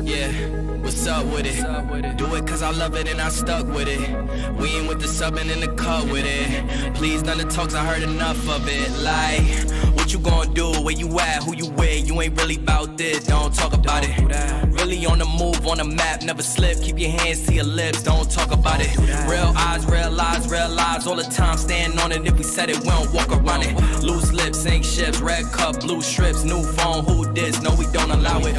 Yeah, what's up with it? Do it cause I love it and I stuck with it. We ain't with the subbing in the cut with it. Please none of the talks, I heard enough of it. Like, what you gonna do? Where you at? Who you with? You ain't really about this, don't talk about it. Really on the move, on the map, never slip. Keep your hands to your lips, don't talk about it. Real eyes, all the time. Stand on it, if we said it, we don't walk around it. Loose lips, sink ships, red cup, blue strips, new phone, who this? No, we don't allow it.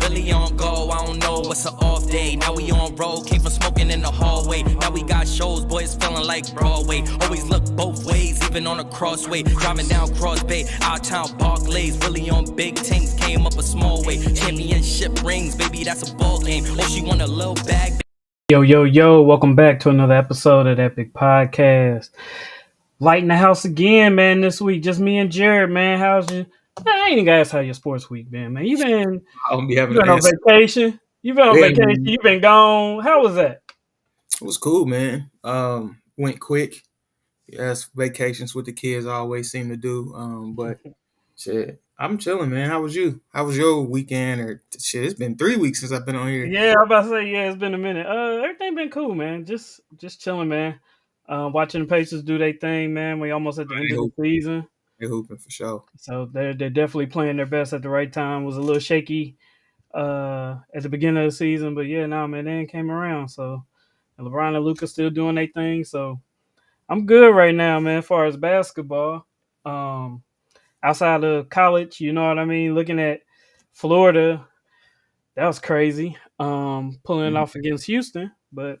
Really on go, I don't know what's an off day. Now we on road, came from smoking in the hallway. Now we got shows, boys feeling like Broadway. Always look both ways, even on a crossway. Driving down Cross Bay, out town Barclays. Really on big tanks, came up a small way. Championship rings, baby, that's a ball game. Oh, she want a little bag. Yo, welcome back to another episode of the Epic Podcast. Lighting the house again, man, this week. Just me and Jared, man. How's you? Man, I ain't even asked how your sports week been, man. You been I'll be you having been to on answer. vacation? You been on Yeah, vacation, man. you been gone. How was that? It was cool, man. Went quick. Yes, vacations with the kids I always seem to do. But shit, I'm chilling, man. How was you? How was your weekend? Or shit, it's been 3 weeks since I've been on here. Yeah, I'm about to say, yeah, it's been a minute. Everything been cool, man. Just chilling, man. Watching the Pacers do their thing, man. We almost at the end They of the hoop, season. they hooping for sure. So they're definitely playing their best at the right time. Was a little shaky at the beginning of the season, but yeah, nah, man, they ain't came around. So and LeBron and Luca still doing their thing. So I'm good right now, man, as far as basketball. Um, Outside of college, you know what I mean? Looking at Florida, that was crazy. Pulling Mhm. off against Houston, but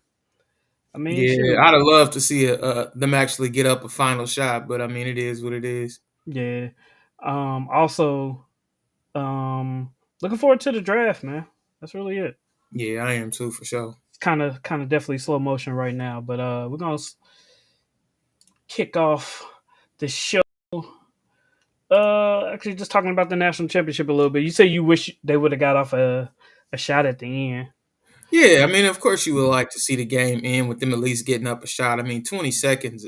I mean, Yeah, shoot, I'd have loved to see them actually get up a final shot, but I mean, it is what it is. yeah. Also, um, looking forward to the draft, man. That's really it. Yeah, I am too for sure. It's kind of definitely slow motion right now, but we're gonna kick off the show. Actually, just talking about the national championship a little bit. You say you wish they would have got off a shot at the end. Yeah, I mean, of course, you would like to see the game end with them at least getting up a shot. I mean, 20 seconds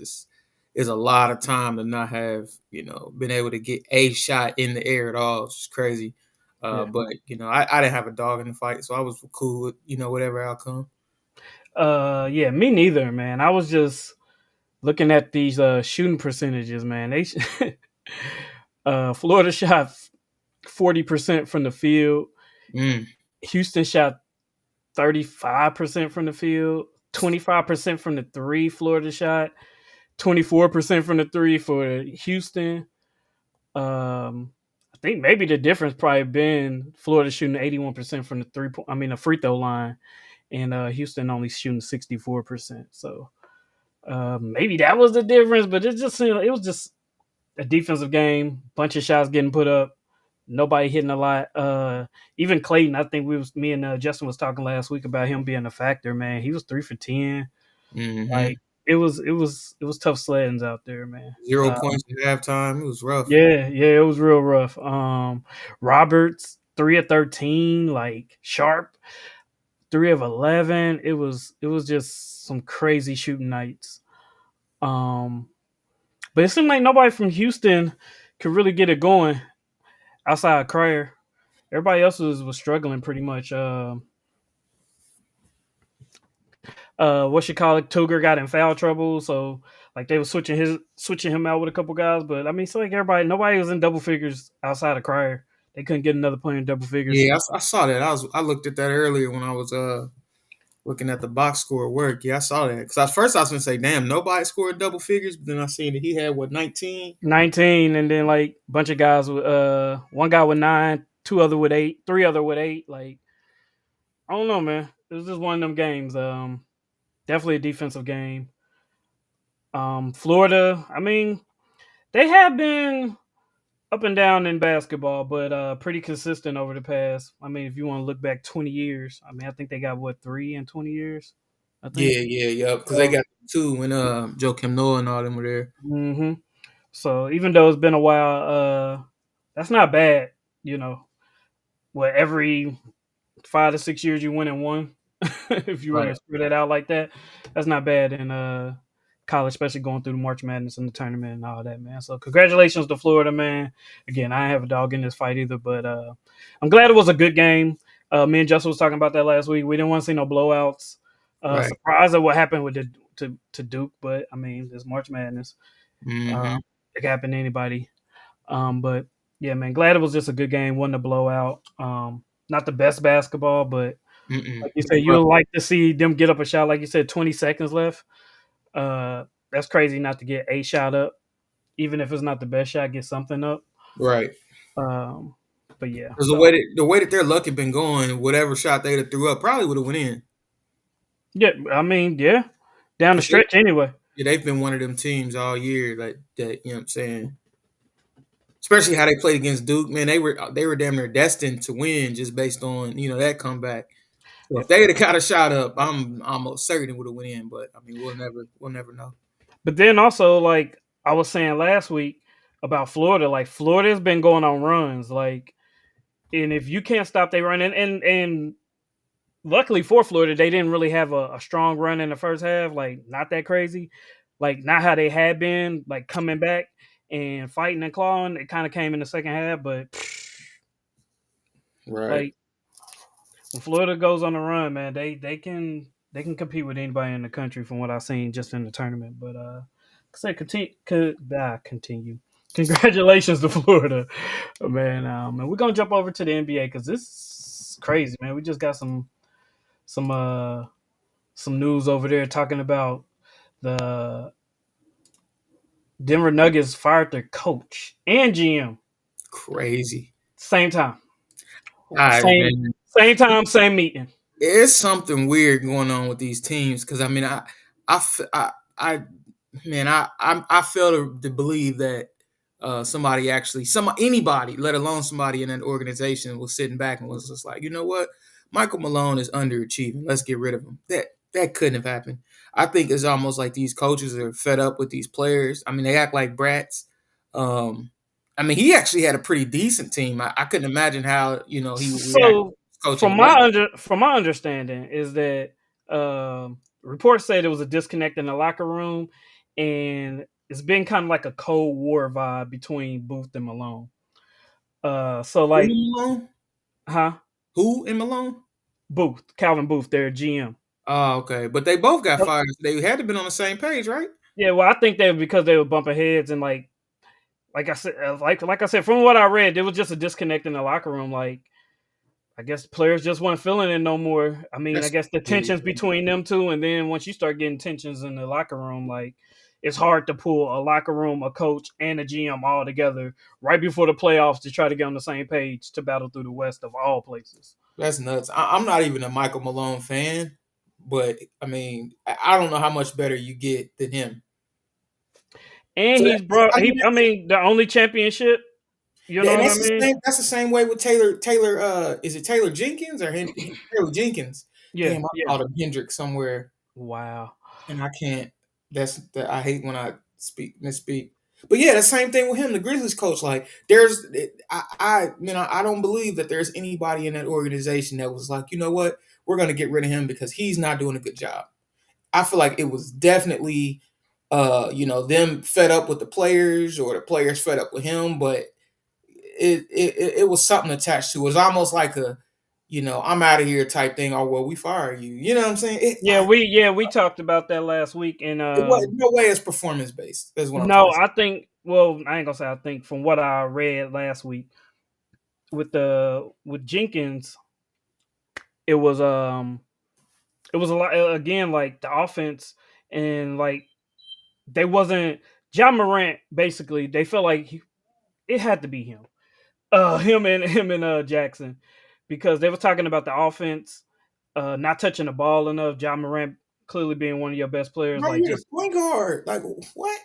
is a lot of time to not have been able to get a shot in the air at all. It's just crazy. Yeah. But I didn't have a dog in the fight, so I was cool with whatever outcome. Yeah, me neither, man. I was just looking at these shooting percentages, man. Florida shot 40% from the field. Mm. Houston shot 35% from the field. 25% from the three. Florida shot 24% from the three for Houston. I think maybe the difference probably been Florida shooting 81% from the the free throw line, and Houston only shooting 64%. So maybe that was the difference, but it was just a defensive game, bunch of shots getting put up, nobody hitting a lot. Even Clayton, I think me and Justin was talking last week about him being a factor. Man, he was 3 for 10. Hmm. Like it was tough sleddings out there, man. 0 points at halftime. It was rough. Yeah, it was real rough. Roberts 3 of 13, like Sharp 3 of 11. It was just some crazy shooting nights. Um, but it seemed like nobody from Houston could really get it going outside of Crier. Everybody else was struggling pretty much. What you call it? Tuger got in foul trouble, so like they were switching him out with a couple guys. But I mean, it's like nobody was in double figures outside of Crier. They couldn't get another player in double figures. Yeah, I saw that. I looked at that earlier when I was looking at the box score work. Yeah, I saw that. Because at first I was gonna say, damn, nobody scored double figures, but then I seen that he had 19. 19, and then like a bunch of guys with one guy with 9, two other with 8, three other with 8. Like I don't know, man. It was just one of them games. Definitely a defensive game. Florida, I mean, they have been up and down in basketball, but pretty consistent over the past. I mean, if you want to look back 20 years, I mean, I think they got what 3 in 20 years. I think. Yeah. Because they So, got two when Joe Kim Noah and all them were there. hmm so even though it's been a while, that's not bad. You know, what every 5 to 6 years you win in one. If you want Right. to spread it out like that, that's not bad in college, especially going through the March Madness and the tournament and all that, man. So congratulations to Florida, man. Again, I don't have a dog in this fight either, but I'm glad it was a good game. Me and Justin was talking about that last week. We didn't want to see no blowouts. Right. Surprised at what happened with to Duke, but I mean, it's March Madness. Uh, Mm-hmm. it can happen to anybody. But yeah, man, glad it was just a good game. Wasn't a blowout. Not the best basketball, but Mm-mm. like you said, you'll like to see them get up a shot. Like you said, 20 seconds left. That's crazy not to get a shot up, even if it's not the best shot. Get something up. Right. Um, but yeah, Because so the way that their luck had been going, whatever shot they'd have threw up probably would have went in. yeah, I mean, yeah, down the Because stretch anyway. they've been one of them teams all year that you know what I'm saying. Especially how they played against Duke, man. They were damn near destined to win just based on that comeback. So Yeah. if they'd have got a shot up, I'm almost certain it would have went in. But I mean, we'll never know. But then also, like I was saying last week about Florida, like Florida's been going on runs, like, and if you can't stop they run, and luckily for Florida, they didn't really have a strong run in the first half, like not that crazy, like not how they had been, like coming back and fighting and clawing. It kind of came in the second half, but Right. like when Florida goes on the run, man, they can compete with anybody in the country from what I've seen just in the tournament. But say continue. Congratulations to Florida, man. And we're gonna jump over to the NBA because this is crazy, man. We just got some some news over there talking about the Denver Nuggets fired their coach and GM Crazy. same time, I same man, same time, same meeting. it's something weird going on with these teams because I mean, I, f- I man, I fail to believe that somebody actually, anybody, let alone somebody in that organization, was sitting back and was just like, you know what, Michael Malone is underachieving. Let's get rid of him. That couldn't have happened. I think it's almost like these coaches are fed up with these players. I mean, they act like brats. Um, I mean, he actually had a pretty decent team. I couldn't imagine how he would react So coaching the Lakers. from my understanding is that reports said there was a disconnect in the locker room, and it's been kind of like a cold war vibe between Booth and Malone. So Who like, in Malone? huh? Who in Malone? Booth, Calvin Booth, their GM. Oh, okay. But they both got fired. They had to have been on the same page, right? Yeah, well, I think they because they were bumping heads and like I said, like I said, from what I read, there was just a disconnect in the locker room. Like I guess players just weren't feeling it no more. I mean, I That's guess the stupid. tensions between them two, and then once you start getting tensions in the locker room, like it's hard to pull a locker room, a coach, and a GM all together right before the playoffs to try to get on the same page to battle through the West of all places. That's nuts. I'm not even a Michael Malone fan, but I mean, I don't know how much better you get than him. And So he's brought I mean, I mean, the only championship. You know and what I that's the mean? same. That's the same way with Taylor. Taylor, is it Taylor Jenkins or Taylor Jenkins? Yeah, Damn, I yeah. called him Hendrick somewhere. Wow. And I can't. I hate when I misspeak. But yeah, the same thing with him, the Grizzlies coach. Like, I don't believe that there's anybody in that organization that was like, you know what, we're gonna get rid of him because he's not doing a good job. I feel like it was definitely, them fed up with the players or the players fed up with him. But it was something attached to it. It was almost like I'm out of here type thing. Oh well, we fire you. You know what I'm saying? Yeah, we talked about that last week, and It was no way it's performance based. That's what I'm trying no, to say. I think. Well, I ain't gonna say I think. From what I read last week with Jenkins, it was it was a lot again. Like the offense and like they wasn't John Morant. Basically, they felt like it had to be him, him and Jackson, because they were talking about the offense, not touching the ball enough. John Morant clearly being one of your best players, Bro, like you're the just point guard. Like what?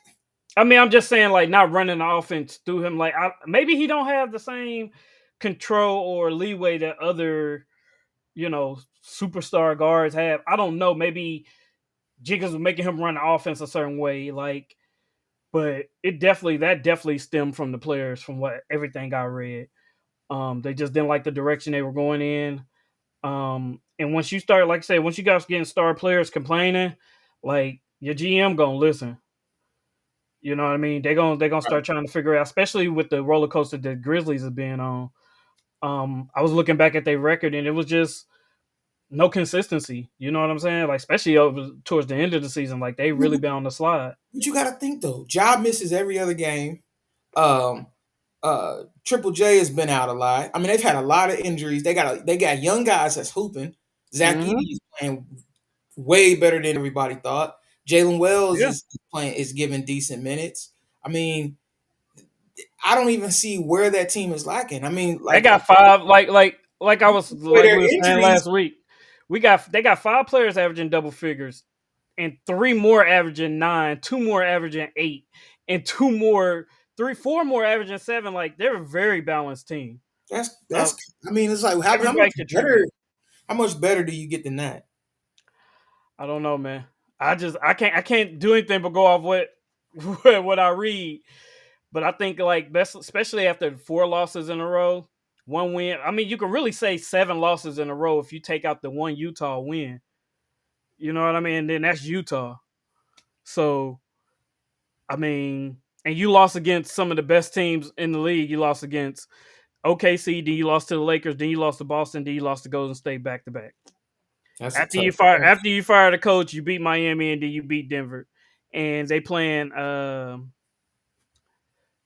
I mean, I'm just saying, like, not running the offense through him. Like, maybe he don't have the same control or leeway that other, superstar guards have. I don't know. Maybe Jiggins was making him run the offense a certain way. Like, but that definitely stemmed from the players, from what everything I read. They just didn't like the direction they were going in. And once you start, like I said, once you guys getting star players complaining, like your GM gonna listen. You know what I mean? They're gonna start trying to figure out, especially with the roller coaster that Grizzlies has been on. I was looking back at their record and it was just no consistency. You know what I'm saying? Like especially over towards the end of the season, like they really been on the slide. But you got to think though, Job misses every other game. Um, Triple J has been out a lot. I mean, they've had a lot of injuries. They got young guys that's hooping. Zach Hmm. Edey is playing way better than everybody thought. Jalen Wells Yeah, is giving decent minutes. I mean, I don't even see where that team is lacking. I mean, they like got five. Like I was where like their we were saying injuries, last week. They got five players averaging double figures, and three more averaging nine, two more averaging eight, and four more averaging seven. Like they're a very balanced team. Uh, that's. I mean, it's like how Everybody much better? contributing. How much better do you get than that? I don't know, man. I can't do anything but go off what what I read. But I think like best, especially after four losses in a row, one win. I mean, you can really say seven losses in a row if you take out the one Utah win. You know what I mean? And then that's Utah. So I mean, and you lost against some of the best teams in the league. You lost against OKC, then you lost to the Lakers, then you lost to Boston, then you lost to Golden State back to back. That's a tough one. After you fire the coach, you beat Miami and then you beat Denver, and they playing.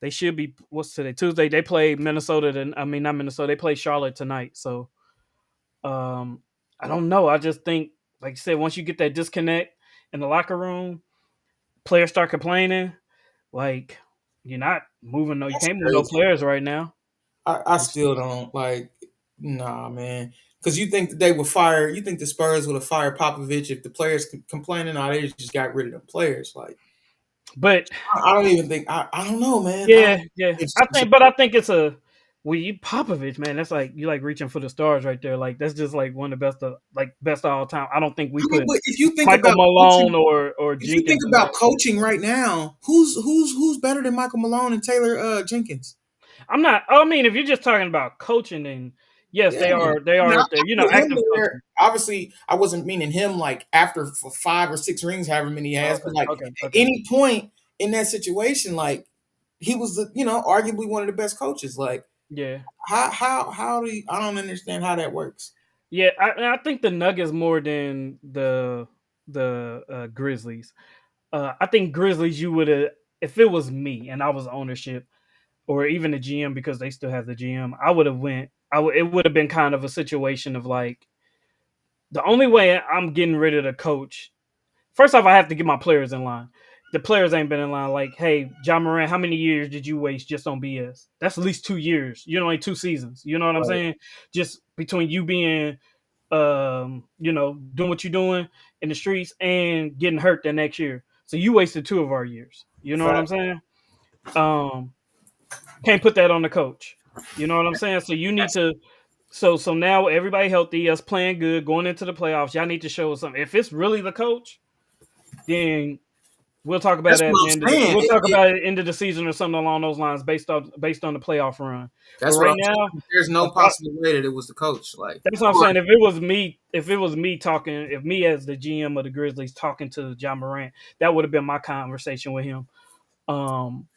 They should be what's today Tuesday. They play Minnesota. I mean not Minnesota. They play Charlotte tonight. So I don't know. I just think like you said, once you get that disconnect in the locker room, players start complaining. Like you're not moving. No, you That's can't move no crazy. players right now. I still don't like. Nah, man. Because you think that they would fire. You think the Spurs would have fired Popovich if the players complaining? Or they just got rid of the players. Like But I don't even think. I don't know, man. I yeah, don't. yeah. It's I think it's a well, you Popovich, man. That's like you like reaching for the stars right there. Like that's just like one of the best of all time. I don't think we I mean, put but if you think Michael about Malone coaching, or if you think Jenkins in about there. coaching right now, who's better than Michael Malone and Taylor Jenkins? I'm not. I mean, if you're just talking about coaching, then yes, Yeah, they are. They I mean, are I up there. You know, put him active there. coaching. Obviously, I wasn't meaning him like after for 5 or 6 rings, however many he has, Okay, but like okay, at okay. any point in that situation, like he was, arguably one of the best coaches. Like Yeah, how do you, I don't understand how that works. yeah. I think the Nuggets more than the Grizzlies. I think Grizzlies. You would have if it was me and I was ownership or even the GM because they still have the GM. I would have went. It would have been kind of a situation of like the only way I'm getting rid of the coach. First off, I have to get my players in line. The players ain't been in line. Like, hey, John Moran, how many years did you waste just on BS? That's at least 2 years. You know, like 2 seasons. You know what I'm Right. saying? Just between you being, doing what you're doing in the streets and getting hurt the next year. So you wasted 2 of our years. You know what I'm Fact. saying? Um, can't put that on the coach. You know what I'm saying? So you need That's, to. So now everybody healthy, us playing good, going into the playoffs. Y'all need to show us something. If it's really the coach, then we'll talk about that's that at what the end I'm of the, saying. we'll talk about it end of the season or something along those lines based on the playoff run. But That's what right I'm now, saying. There's no possible way that it was the coach. Like, that's what I'm saying. If it was me talking, if me as the GM of the Grizzlies talking to John Morant, that would have been my conversation with him, um,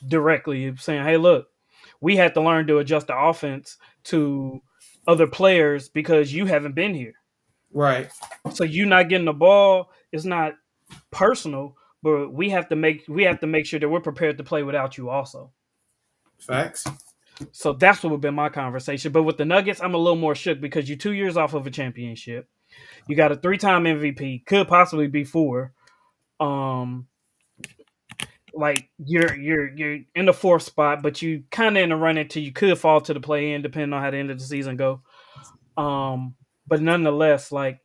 directly saying, "Hey, look, we had to learn to adjust the offense to other players because you haven't been here. right. So you not getting the ball is not personal, but we have to make sure that we're prepared to play without you also." Facts. So that's what would have been my conversation. But with the Nuggets, I'm a little more shook because you're 2 years off of a championship. You got a three-time MVP, could possibly be four. Um, like you're in the fourth spot, but you kind of in the running till you could fall to the play in, depending on how the end of the season go. But nonetheless, like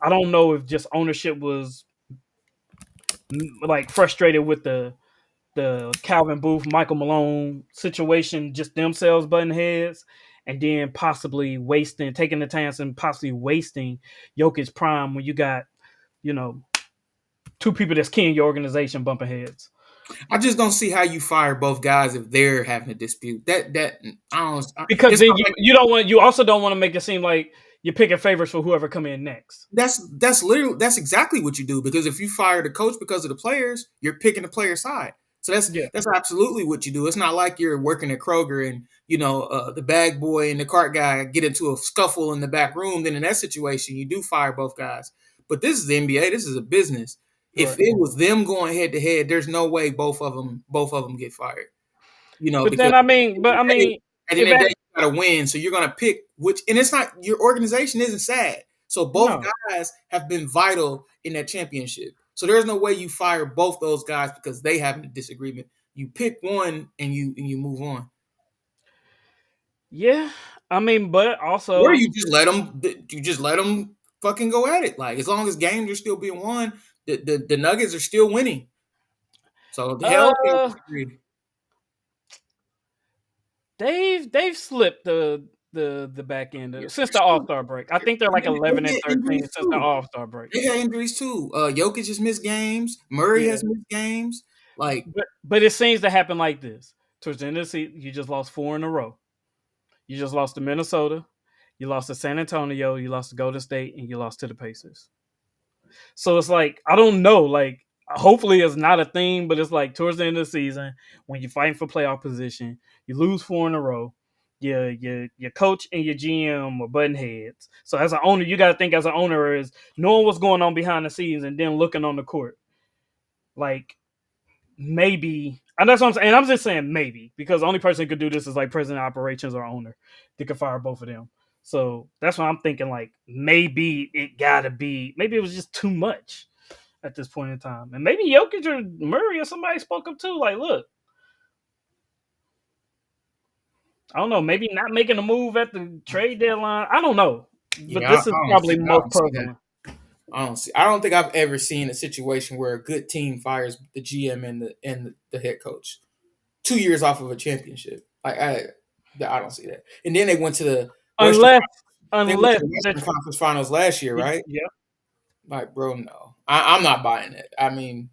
I don't know if just ownership was like frustrated with the Calvin Booth, Michael Malone situation, just themselves butting heads, and then possibly taking the chance and possibly wasting Jokic's prime when you got, you know, two people that's key in your organization bumping heads. I just don't see how you fire both guys if they're having a dispute. That I don't. Because It's then not like you also don't want to make it seem like you're picking favorites for whoever come in next. that's exactly what you do. Because if you fire the coach because of the players, you're picking the player side. So that's Yeah, that's absolutely what you do. It's not like you're working at Kroger and the bag boy and the cart guy get into a scuffle in the back room. Then in that situation, you do fire both guys. But this is the NBA. This is a business. If right. it was them going head to head, there's no way both of them get fired. But Because then I mean, at the if end of the at day, you gotta win. So you're gonna pick which, and it's not your organization isn't sad. So both no, guys have been vital in that championship. So there's no way you fire both those guys because they have a disagreement. You pick one and you move on, yeah, I mean, but or also, you just let them fucking go at it. Like as long as games are still being won, the Nuggets are still winning. So the hell they uh, disagree. they've slipped the back end Yeah, since for the sure. All Star break. I think they're like They 11 and get 13 injuries since the too. All Star break. They got injuries too. Jokic has missed games. Murray Yeah, has missed games. Like, but it seems to happen like this. Towards the end of the season, you just lost 4 in a row. You just lost to Minnesota, you lost to San Antonio, you lost to Golden State, and you lost to the Pacers. So it's like I don't know. Like hopefully it's not a thing, but it's like towards the end of the season when you're fighting for playoff position, you lose 4 in a row. Your coach and your GM are button heads. So as an owner, you got to think as an owner is knowing what's going on behind the scenes and then looking on the court. Like maybe, and that's what I'm saying. And I'm just saying maybe because the only person who could do this is like president of operations or owner. They could fire both of them. So that's why I'm thinking like maybe it gotta be maybe it was just too much at this point in time. And maybe Jokic or Murray or somebody spoke up too. Like, look, I don't know, maybe not making a move at the trade deadline. I don't know. But yeah, this is I probably most don't see that. prevalent. I don't think I've ever seen a situation where a good team fires the GM and the head coach 2 years off of a championship. I don't see that. And then they went to the Western. Unless They went to unless the that Western Conference Finals last year, right? yeah. Like, bro, no, I'm not buying it. I mean,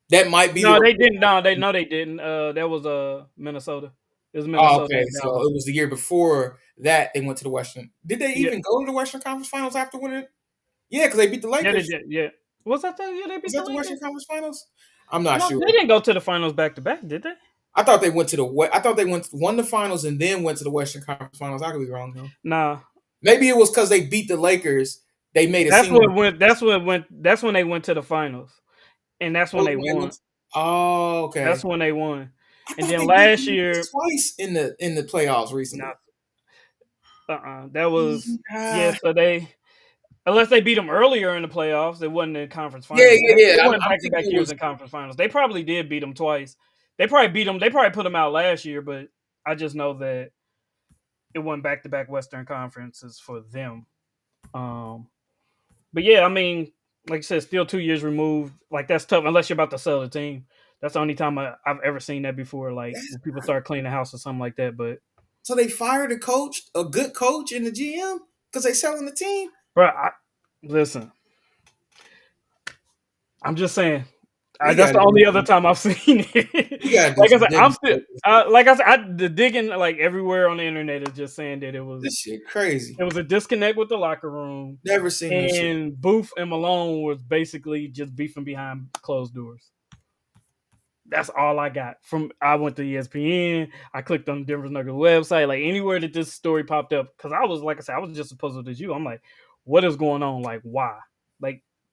that might be the. No, they didn't. No, they didn't. That was Minnesota. It was Oh, Minnesota okay. and So Dallas. it was the year before that they went to the Western. Did they Yeah, even go to the Western Conference Finals after winning? Yeah, because they beat the yeah, they Lakers. did. Yeah, was that the year they Was beat the that the Western Lakers? Conference Finals? I'm not No, sure. they didn't go to the finals back to back, did they? I thought they went to the. I thought they won the finals and then went to the Western Conference Finals. I could be wrong though. Nah, Maybe it was because they beat the Lakers. They made it that's seem what like went. That's what went. That's when they went to the finals, and that's that when was they when they won. went. Oh, That's okay. when they won. I And thought then they beat the last Lakers year, twice in the playoffs recently. not that was yeah. Ah, So they unless they beat them earlier in the playoffs, it wasn't in conference yeah, finals. yeah, They yeah. went I'm back to thinking back it years was. in conference finals. They probably did beat them twice. They probably beat them. They probably put them out last year, but I just know that it went back to back Western conferences for them. Um, but yeah, I mean, like I said, still 2 years removed. Like that's tough unless you're about to sell the team. That's the only time I've ever seen that before. Like when people start cleaning the house or something like that. But So they fired a good coach, and the GM because they selling the team. bro, listen, I'm just saying. We That's got the to do only other some. time I've seen We it. got to do Like I some said, I'm digging. still like I said, the digging like everywhere on the internet is just saying that This shit crazy. it was a disconnect with the locker room, Never seen this shit. and Booth and Malone was basically just beefing behind closed doors. That's all I got from. I went to ESPN. I clicked on Denver Nuggets website, like anywhere that this story popped up, because I was like I said, I was just as puzzled as you. I'm like, what is going on? Like, why?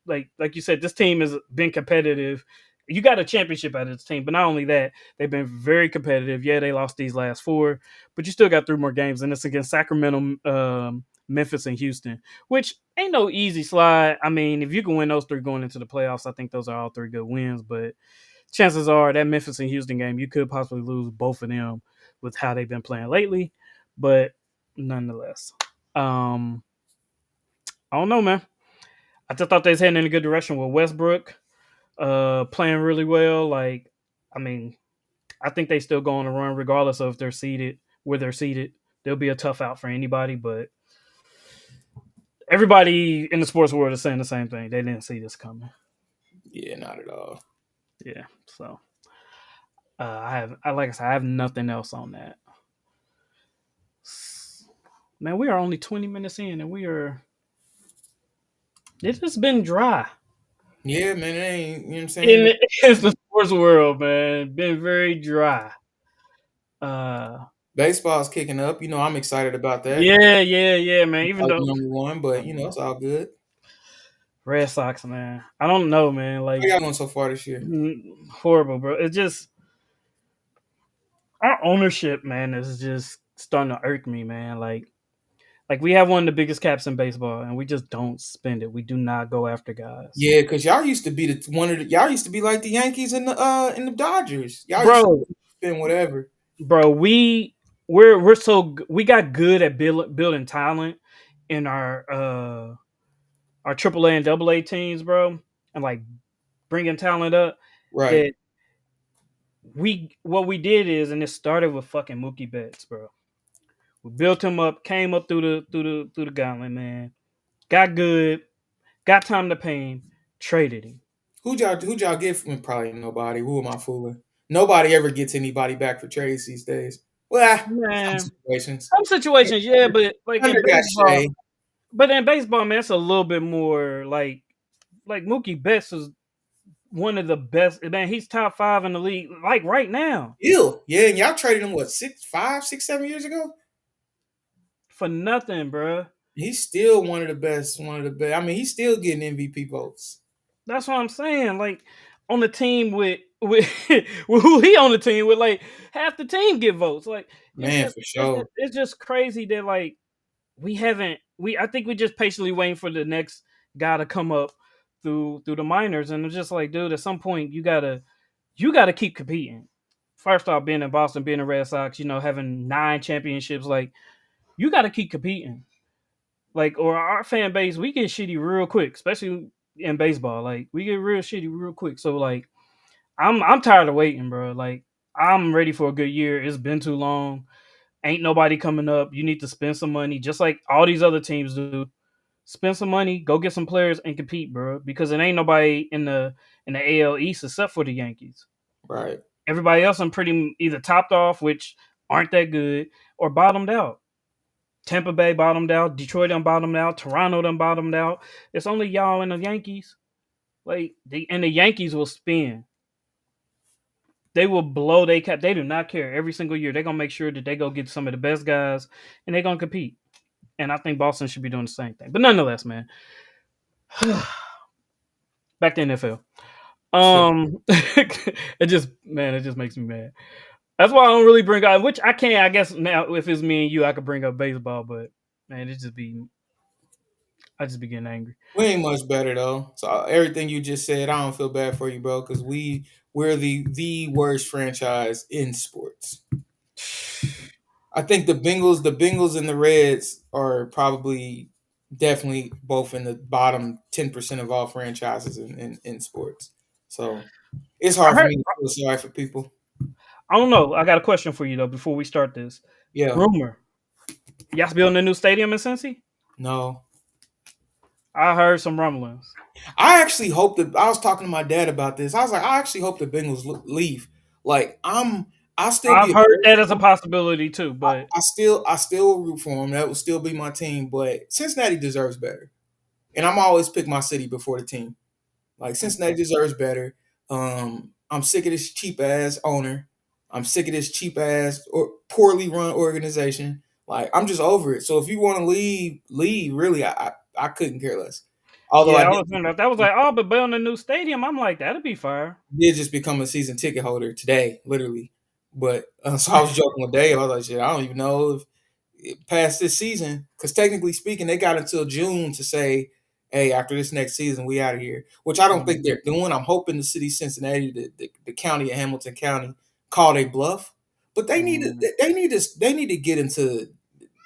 Like, like you said, this team has been competitive. You got a championship out of this team, but not only that, they've been very competitive. Yeah, they lost these last 4, but you still got 3 more games, and it's against Sacramento, Memphis, and Houston, which ain't no easy slide. I mean, if you can win those 3 going into the playoffs, I think those are all 3 good wins, but chances are that Memphis and Houston game, you could possibly lose both of them with how they've been playing lately. But nonetheless, I don't know, man. I just thought they was heading in a good direction with Westbrook, playing really well. Like, I mean, I think they still go on a run regardless of if they're seated where they're seated. They'll be a tough out for anybody, but everybody in the sports world is saying the same thing. They didn't see this coming. Yeah, not at all. Yeah, so like I said, I have nothing else on that. Man, we are only 20 minutes in and it has been dry. Yeah, man, it ain't. You know what I'm saying? In, it's the sports world, man. Been very dry. Uh, Baseball's kicking up. I'm excited about that. yeah, man. Even Probably though number one, but it's all good. Red Sox, man. I don't know, man. How Like y'all doing so far this year? horrible, bro. It's just our ownership, man, is just starting to irk me, man. Like we have one of the biggest caps in baseball, and we just don't spend it. We do not go after guys, Yeah, because y'all used to be y'all used to be like the Yankees and the Dodgers. Y'all used bro. to spend whatever. Bro, we got good at building talent in our AAA and AA teams, bro, and like bringing talent up. Right. That what we did is, and it started with fucking Mookie Betts, bro. We built him up, came up through the gauntlet, man. Got good, got time to pay him, traded him. Who'd y'all get from probably nobody. Who am I fooling? Nobody ever gets anybody back for trades these days. Well, some Man, situations. some situations, yeah, but like in Under got baseball, Shea. man, it's a little bit more like Mookie Betts is one of the best. Man, he's top five in the league, like right now, Ew. Yeah, and y'all traded him what 6, 5, 6, 7 years ago? for nothing, bro. He's still one of the best. One of the best. I mean, he's still getting MVP votes. That's what I'm saying. Like on the team with with who he on the team with, like half the team get votes. Like Man, for sure. it's just crazy that like we haven't we I think we just patiently waiting for the next guy to come up through the minors, and it's just like, dude, at some point you gotta keep competing. First off, being in Boston, being in Red Sox, having 9 championships, like you gotta keep competing. Like, or our fan base, we get shitty real quick, especially in baseball. Like we get real shitty real quick. So like I'm tired of waiting, bro. Like I'm ready for a good year. It's been too long. Ain't nobody coming up. You need to spend some money, just like all these other teams do. Spend some money, go get some players, and compete, bro. Because it ain't nobody in the AL East except for the Yankees. Right. Everybody else, I'm pretty either topped off, which aren't that good, or bottomed out. Tampa Bay bottomed out. Detroit done bottomed out. Toronto done bottomed out. It's only y'all and the Yankees. Like the Yankees will spin. They will blow they cap. They do not care. Every single year, they're gonna make sure that they go get some of the best guys, and they're gonna compete. And I think Boston should be doing the same thing. But nonetheless, man, back to NFL. It just makes me mad. That's why I don't really bring up. Which I can, I guess now if it's me and you, I could bring up baseball. But man, I just be getting angry. We ain't much better though. So everything you just said, I don't feel bad for you, bro, because we're the worst franchise in sports. I think the Bengals and the Reds are probably definitely both in the bottom 10% of all franchises in sports. So it's I hard for heard. me to feel sorry for people. I don't know. I got a question for you though. Before we start this, Yeah, rumor. Y'all building a new stadium in Cincy? no. I heard some rumblings. I actually hope that I was talking to my dad about this. I was like, I actually hope the Bengals leave. Like I'll still be I've a heard Bears that as a fan. possibility too, but I still root for them. That will still be my team. But Cincinnati deserves better, and I'm always pick my city before the team. Like Cincinnati deserves better. I'm sick of this cheap ass owner. I'm sick of this cheap ass or poorly run organization. Like I'm just over it. So if you want to leave, leave. Really, I couldn't care less. Although I yeah, I did, was wondering if that was like, oh, but building a new stadium. I'm like, that'd be fire. did just become a season ticket holder today, literally. But so I was joking with Dave. I was like, shit, I don't even know if past this season, because technically speaking, they got until June to say, "Hey, after this next season, we out of here." Which I don't think Mhm. they're doing. I'm hoping the city of Cincinnati, the county of Hamilton County, call a bluff. But Mhm. they need to get into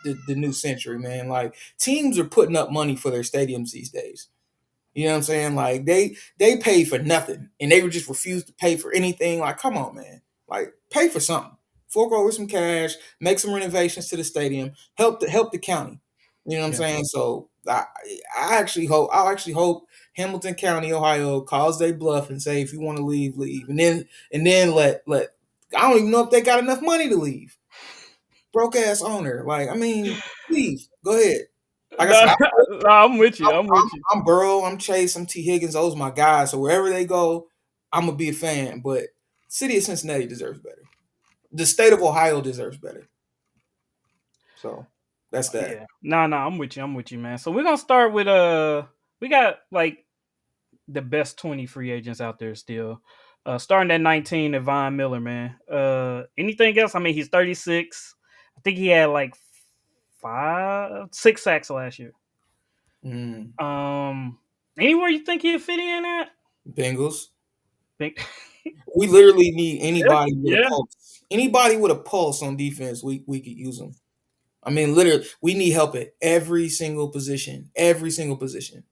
the new century, man. Like teams are putting up money for their stadiums these days. You know what I'm saying? Like they pay for nothing, and they would just refuse to pay for anything. Like, come on, man! Like, pay for something. Fork over some cash, make some renovations to the stadium, help the county. You know what I'm Yeah. saying? So I actually hope Hamilton County, Ohio, calls they bluff and say if you want to leave, leave, and then let I don't even know if they got enough money to leave. Broke ass owner. Like, I mean, leave. Go ahead. Like I said, Nah, nah, I'm with you. I'm with you. I'm Burrow, I'm Chase, I'm T. Higgins. Those are my guys. So wherever they go, I'm gonna be a fan, but city of Cincinnati deserves better. The state of Ohio deserves better. So that's that. Yeah. Nah, I'm with you. I'm with you, man. So we're gonna start with we got like the best 20 free agents out there still. Starting at 19, Von Miller, man. Anything else? I mean, he's 36. I think he had like 6 sacks last year. Mm. Um, Anywhere you think he'd fit in at? Bengals. Think, We literally need yeah, anybody with a yeah, pulse. Anybody with a pulse on defense, we could use them. I mean, literally, we need help at every single position. Every single position.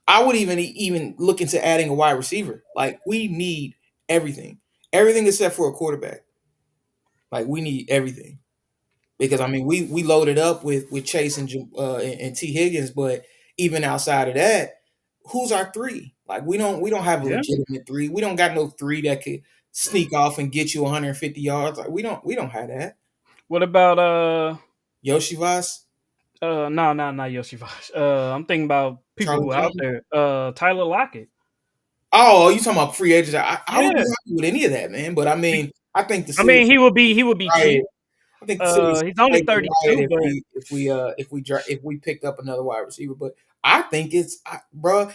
I would even look into adding a wide receiver. Like we need everything, everything except for a quarterback. Like we need everything because I mean we loaded up with Chase and T Higgins, but even outside of that, who's our three? Like we don't have a yeah. legitimate three. We don't got no three that could sneak off and get you 150 yards. Like we don't have that. What about Yoshivas, no, not Yoshivash. I'm thinking about people Charlie who are out Jones. there. Tyler Lockett. Oh, you talking about free agents? I would be Yeah. happy with any of that, man. But I mean, I think the I city mean, he would be riot. cheap. I think the city He's only make a riot 32, if but we picked up another wide receiver. But I think bro.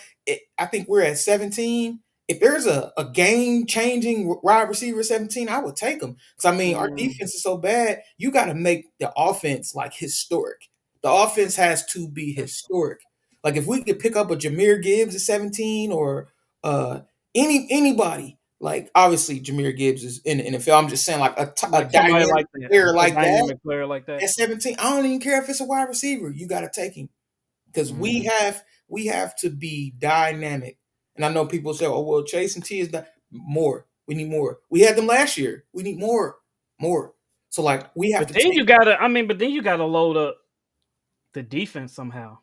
I think we're at 17. If there's a game changing wide receiver at 17, I would take him. Because I mean, our mm, defense is so bad. You got to make the offense like historic. The offense has to be historic. Like if we could pick up a Jameer Gibbs at 17 or uh anybody. Like obviously Jameer Gibbs is in the NFL. I'm just saying like a like somebody dynamic like that, player a like that dynamic player like that. at 17, I don't even care if it's a wide receiver. You got to take him because we Mm. have we have to be dynamic. And I know people say, "Oh well, Chase and T is that more. We need more. We had them last year. We need more." So like we have But to then take you gotta, I mean, but then you gotta load up the defense somehow.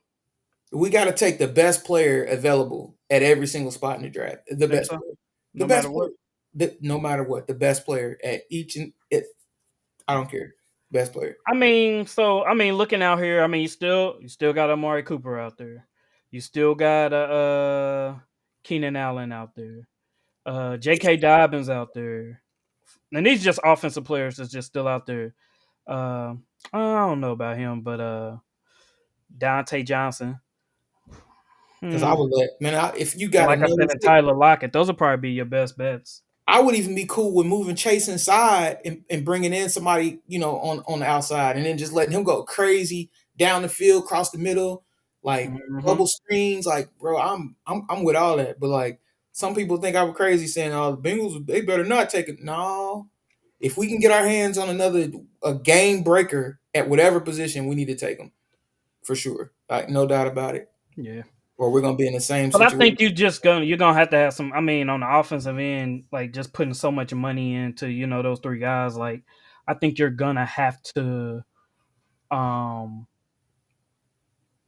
we got to take the best player available at every single spot in the draft. The Think best so? player, the No matter best what. player, no matter what, the best player at each and it. I don't care, best player. Looking out here, I mean, you still got Amari Cooper out there. You still got Keenan Allen out there. J.K. Dobbins out there. And these just offensive players that's just still out there. Uh, I don't know about him, but Dante Johnson. Because I Hmm. would let man, if you And got like I another said, and Tyler Lockett, those will probably be your best bets. I would even be cool with moving Chase inside and bringing in somebody, on the outside and then just letting him go crazy down the field, cross the middle, like Hmm. double screens. Like, bro, I'm with all that. But like some people think I was crazy saying, "Oh, the Bengals, they better not take it." No. If we can get our hands on a game breaker at whatever position, we need to take them for sure. Like, no doubt about it. Yeah. Or we're gonna be in the same But I situation. think you're gonna have to have some. I mean, on the offensive end, like just putting so much money into those three guys. Like, I think you're gonna have to um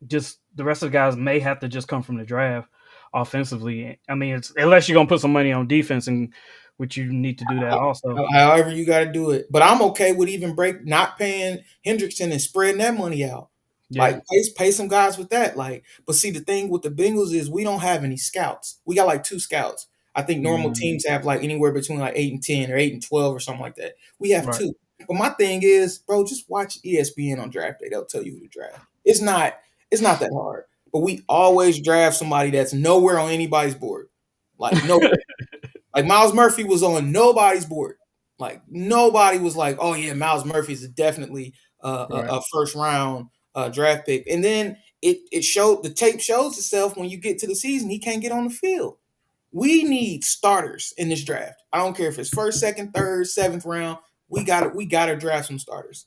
just the rest of the guys may have to just come from the draft offensively. I mean, it's unless you're gonna put some money on defense, and which you need to do that also. However you got to do it. But I'm okay with even not paying Hendrickson and spreading that money out. Yeah. Like pay some guys with that. Like, but see the thing with the Bengals is we don't have any scouts. We got like two scouts. I think normal Mm, teams have like anywhere between like 8 and 10 or 8 and 12 or something like that. We have right. two. But my thing is, bro, just watch ESPN on draft day. They'll tell you who to draft. It's not that hard. But we always draft somebody that's nowhere on anybody's board. Like nowhere. Like Miles Murphy was on nobody's board. Like nobody was like, "Oh yeah, Miles Murphy is definitely Right. a first round draft pick." And then it showed the tape shows itself when you get to the season, he can't get on the field. We need starters in this draft. I don't care if it's first, second, third, seventh round. We got to draft some starters.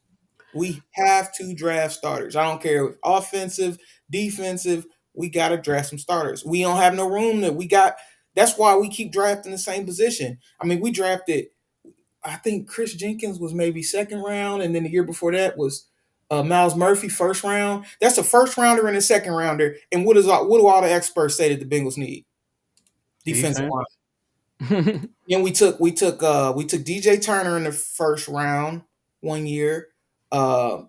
We have to draft starters. I don't care if offensive, defensive. We got to draft some starters. We don't have no room that we got. That's why we keep drafting the same position. I mean, we drafted. I think Chris Jenkins was maybe second round, and then the year before that was Miles Murphy first round. That's a first rounder and a second rounder. And what do all the experts say that the Bengals need? Defensive Defense. line. Then we took DJ Turner in the first round one year.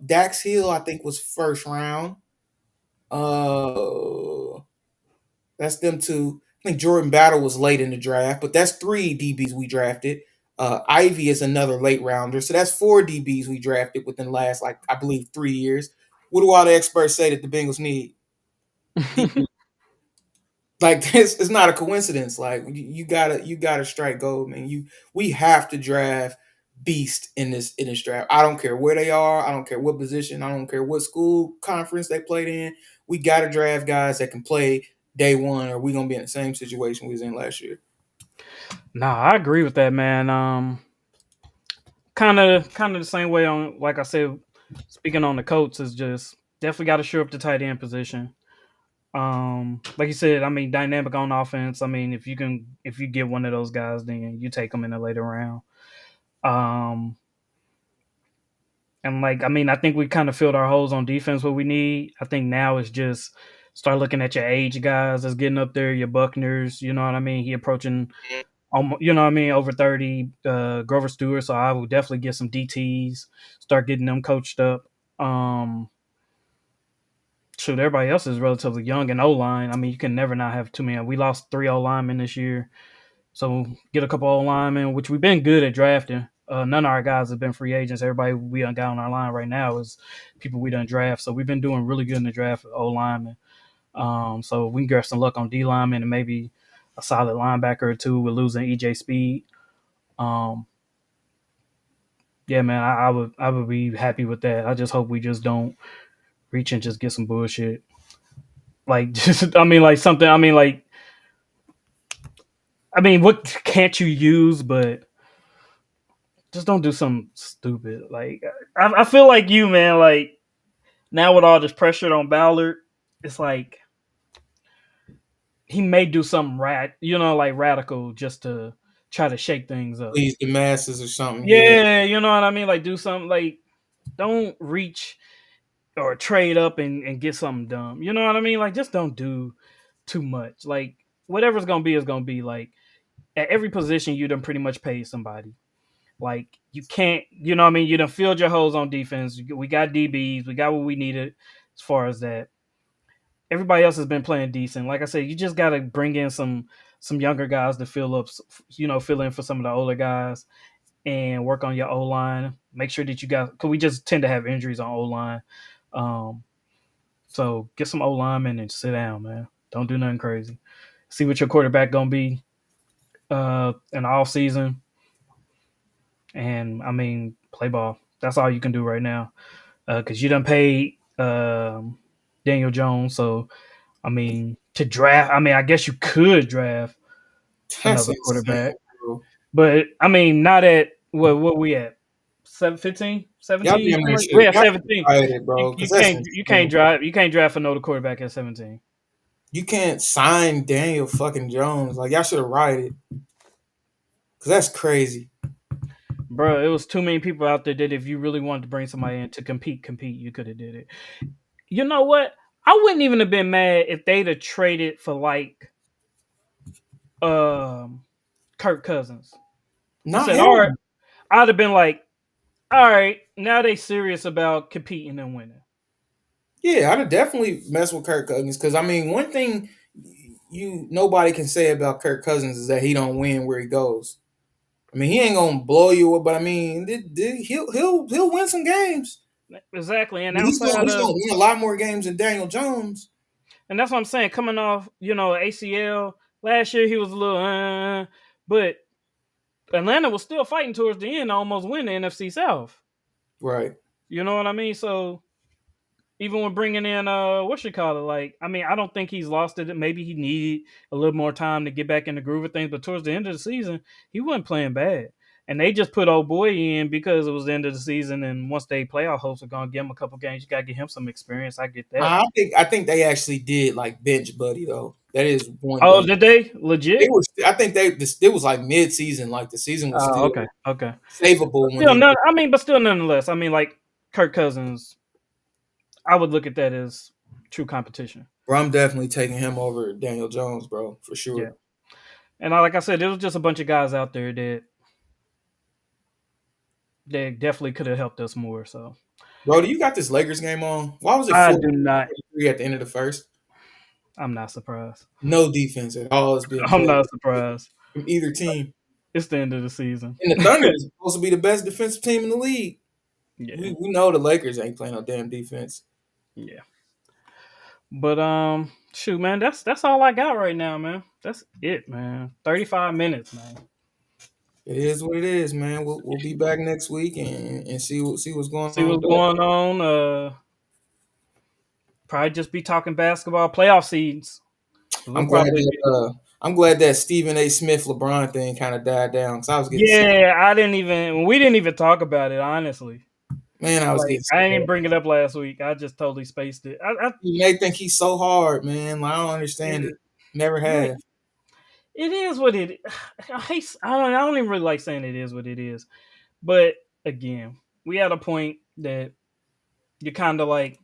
Dax Hill, I think, was first round. Uh, that's them two. I think Jordan Battle was late in the draft, but that's three DBs we drafted. Ivy is another late rounder, so that's four DBs we drafted within the last, like, I believe, 3 years. What do all the experts say that the Bengals need? DB. Like this, it's not a coincidence. Like you gotta strike gold, man. We have to draft beast in this draft. I don't care where they are. I don't care what position. I don't care what school conference they played in. We gotta draft guys that can play day one, or we gonna be in the same situation we was in last year. Nah, I agree with that, man. Kind of the same way on, like I said, speaking on the Colts is just definitely got to shore up the tight end position. Like you said, I mean, dynamic on offense. I mean, if you get one of those guys, then you take them in the later round. Um, and like, I mean, I think we kind of filled our holes on defense. What we need, I think now is just start looking at your age guys that's getting up there, your Buckners. You know what I mean? He approaching, you know what I mean, over 30. Grover Stewart. So I will definitely get some DTs, start getting them coached up. Um, Shoot, everybody else is relatively young and O line. I mean, you can never not have too many. We lost three O linemen this year, so get a couple O linemen, which we've been good at drafting. None of our guys have been free agents. Everybody we done got on our line right now is people we done draft. So we've been doing really good in the draft of O linemen. So we can get some luck on D linemen and maybe a solid linebacker or two with losing EJ Speed. Um, yeah, man, I would be happy with that. I just hope we just don't reach and just get some bullshit. Like just I mean like something I mean like I mean what can't you use but just don't do something stupid. Like I feel like you, man, like now with all this pressure on Ballard, it's like he may do something like radical just to try to shake things up. Please the masses or something. Yeah, Yeah, you know what I mean? Like do something like don't reach or trade up and get something dumb. You know what I mean? Like just don't do too much. Like whatever's gonna be is gonna be like at every position you done pretty much paid somebody. Like you can't, you know what I mean? You done filled your holes on defense. We got DBs, we got what we needed as far as that. Everybody else has been playing decent. Like I said, you just gotta bring in some younger guys to fill up, fill in for some of the older guys and work on your O line. Make sure that you got because we just tend to have injuries on O line. Um, so get some O linemen and sit down, man. Don't do nothing crazy. See what your quarterback gonna be in the off season. And I mean, play ball. That's all you can do right now because you done paid Daniel Jones. So I mean, to draft, I mean, I guess you could draft that's another insane, quarterback, bro. but I mean, not at what we at 7, 15, Y'all 17. damn near We should at y'all 17. tried it, bro, because that's You insane. can't drive another quarterback at 17, You can't sign Daniel fucking Jones. Like y'all should have rioted, because that's crazy. bro. It was too many people out there that if you really wanted to bring somebody in to compete, you could have did it. You know what? I wouldn't even have been mad if they'd have traded for like um Kirk Cousins. I Not said, all right. him. I'd have been like, all right, now they serious about competing and winning. Yeah, I'd have definitely messed with Kirk Cousins, because I mean, one thing you nobody can say about Kirk Cousins is that he don't win where he goes. I mean, he ain't gonna blow you up, but I mean, he'll win some games. Exactly. I mean, he's gonna win a lot more games than Daniel Jones. And that's what I'm saying, coming off, ACL, last year he was a little, but Atlanta was still fighting towards the end to almost win the NFC South. Right. You know what I mean? So even when bringing in what you call it, like I mean, I don't think he's lost it. Maybe he needed a little more time to get back in the groove of things, but towards the end of the season, he wasn't playing bad. And they just put old boy in because it was the end of the season, and once they playoff hopes are gonna give him a couple games, you gotta give him some experience. I get that. I think they actually did like bench Buddy though. That is one Oh, thing. did they It legit? was. I think it was like mid season. Like the season was Oh, still okay, okay. savable But when still, he. but still, nonetheless, I mean, like Kirk Cousins, I would look at that as true competition. Bro, I'm definitely taking him over Daniel Jones, bro, for Yeah, sure. and like I said, there was just a bunch of guys out there that definitely could have helped us more. So Bro, do you got this Lakers game on? Why was it I 4 do not. 3 at the end of the first? I'm not surprised. No defense at all is being I'm played not surprised. from either team. It's the end of the season. And the Thunder is supposed to be the best defensive team in the league. Yeah, We know the Lakers ain't playing no damn defense. yeah. But shoot, man, that's all I got right now, man. That's it, man. 35 minutes, man. It is what it is, man. We'll be back next week and see what's going See on with what's that. going on. Probably just be talking basketball playoff seeds. We'll I'm glad probably that be. I'm glad that Stephen A. Smith LeBron thing kind of died down because I was getting sick. Yeah, I didn't even. We didn't even talk about it, honestly. Man, I was Like getting I sick. didn't even bring it up last week. I just totally spaced it. They think he's so hard, man. Like, I don't understand it. Never Like, have. it is what it. I don't even really like saying it is what it is. But again, we at a point that you're kind of like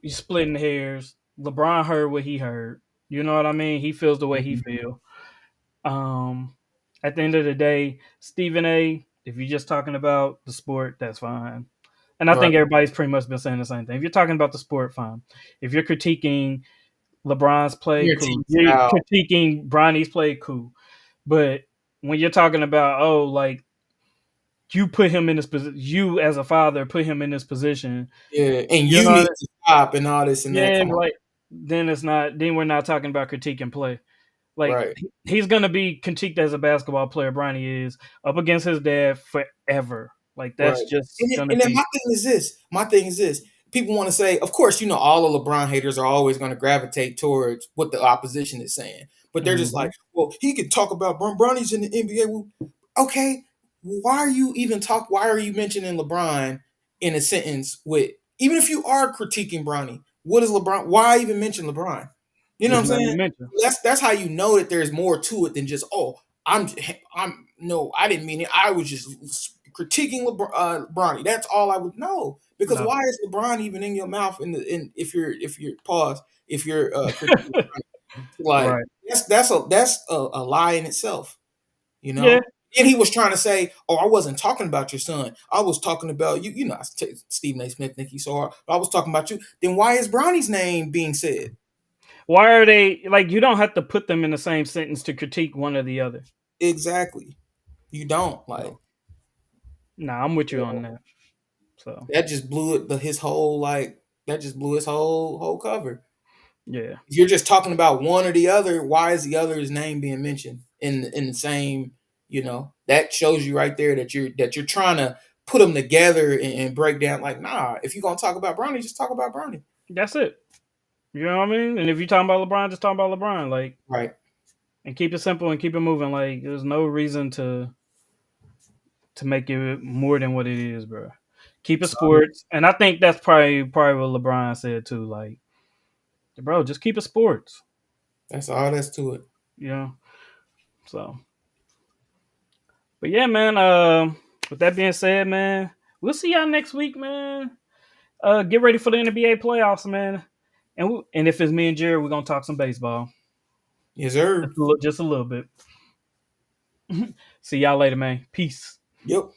you're splitting hairs. LeBron heard what he heard. You know what I mean? He feels the way he Mhm. feel. Um, at the end of the day, Stephen A. If you're just talking about the sport, that's fine. And I Right. think everybody's pretty much been saying the same thing. If you're talking about the sport, fine. If you're critiquing LeBron's play, Your cool. team You're style. critiquing Bronny's play, cool. But when you're talking about, oh, like you put him in this position, you as a father put him in this position, Yeah. And you you know, need to stop and all this and that. yeah, Come on. like then it's not. Then we're not talking about critiquing play. Like Right. he's gonna be critiqued as a basketball player. Bronny is up against his dad forever. Like Right. that's just And gonna then be. my thing is this. My thing is this. People want to say, of course, all the LeBron haters are always going to gravitate towards what the opposition is saying. But they're just like, Mhm. well, he could talk about Bronny's in the NBA. Well, okay, why are you mentioning LeBron in a sentence with even if you are critiquing Bronny, what is LeBron? Why even mention LeBron? You know what There's I'm nothing to saying? mention. That's how you know that there's more to it than just I'm no, I didn't mean it. I was just critiquing Bronny. That's all I would know. Because No. why is LeBron even in your mouth in if you're pause if you're critiquing Bronny? Like Right. that's a lie in itself, you Yeah. know. And he was trying to say, "Oh, I wasn't talking about your son. I was talking about you." Stephen A. Smith think he's so hard. But I was talking about you. Then why is Bronny's name being said? Why are they like? You don't have to put them in the same sentence to critique one or the other. Exactly. You don't like. So, nah, I'm with you on that. So, That just blew it. His whole that just blew his whole cover. yeah, If you're just talking about one or the other, why is the other's name being mentioned in the same? That shows you right there that you're trying to put them together and break down. Like, nah, if you're gonna talk about Brownie, just talk about Brownie. that's it. You know what I mean? And if you're talking about LeBron, just talk about LeBron. Like, Right. and keep it simple and keep it moving. Like, there's no reason to make it more than what it is, bro. Keep it So sports, and I think that's probably what LeBron said too. Like, bro, just keep it sports. that's all that's to it. You know. So, but yeah, man. With that being said, man, we'll see y'all next week, man. Get ready for the NBA playoffs, man. And if it's me and Jerry, we're gonna talk some baseball. Yes, sir. Just a little bit. See y'all later, man. Peace. Yep.